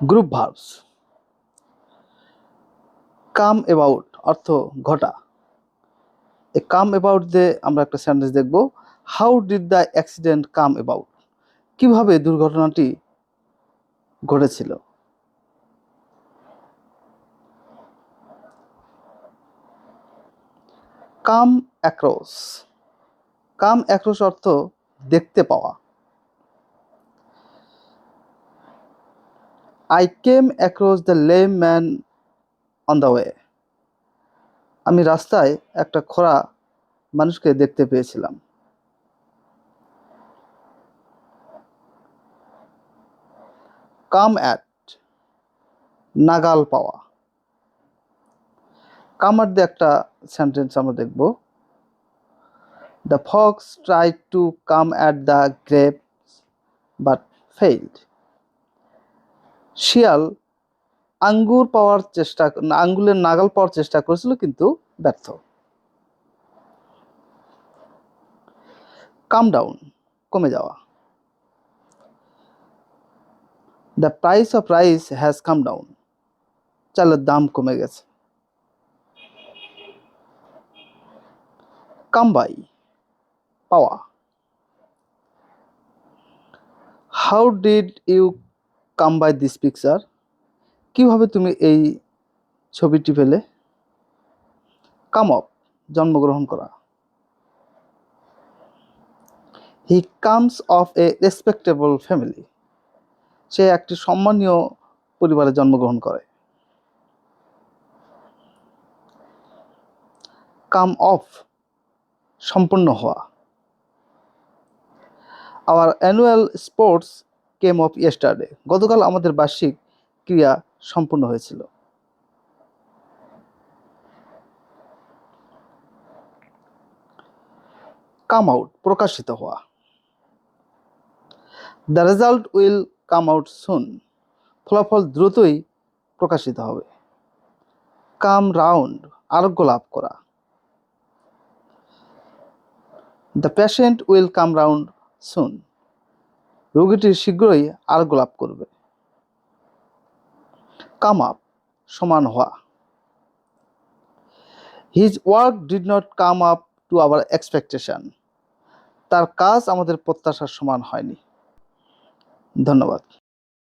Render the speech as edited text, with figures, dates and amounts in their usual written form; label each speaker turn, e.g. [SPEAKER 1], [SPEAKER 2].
[SPEAKER 1] Group verbs. Come about অর্থ ঘটা। এই কাম অ্যাবাউট দিয়ে আমরা একটা সেন্টেন্স দেখব। How did the accident come about? কিভাবে দুর্ঘটনাটি ঘটেছিল? Come across. কাম অ্যাক্রস অর্থ দেখতে পাওয়া। I came across the lame man on the way. আমি রাস্তায় একটা খোঁড়া মানুষকে দেখতে পেয়েছিলাম। কাম অ্যাট নাগাল পাওয়া। কামার দিয়ে একটা সেন্টেন্স আমরা দেখব। The fox tried to come at the grapes but failed. শিয়াল আঙ্গুলের নাগাল পাওয়ার চেষ্টা করেছিল কিন্তু ব্যর্থ। কাম ডাউন কমে যাওয়া। The price of rice has come down. চালের দাম কমে গেছে। কাম বাই পাওয়া। How did you come by this picture? কিভাবে তুমি এই ছবিটি পেলে? কাম অফ জন্মগ্রহণ করা। He comes of a respectable family. সে একটি সম্মানীয় পরিবারে জন্মগ্রহণ করে। কাম অফ সম্পন্ন হওয়া। Our annual sports came off yesterday. গতকাল আমাদের বার্ষিক ক্রিয়া সম্পূর্ণ হয়েছিল। কাম আউট প্রকাশিত হওয়া। The result will come out soon. ফলাফল দ্রুতই প্রকাশিত হবে। কাম রাউন্ড আরোগ্য লাভ করা। The patient will come round soon. রোগীটি শীঘ্রই আরোগ্য লাভ করবে। কাম আপ সমান হওয়া। His work did not come up to our expectation. তার কাজ আমাদের প্রত্যাশার সমান হয়নি। ধন্যবাদ।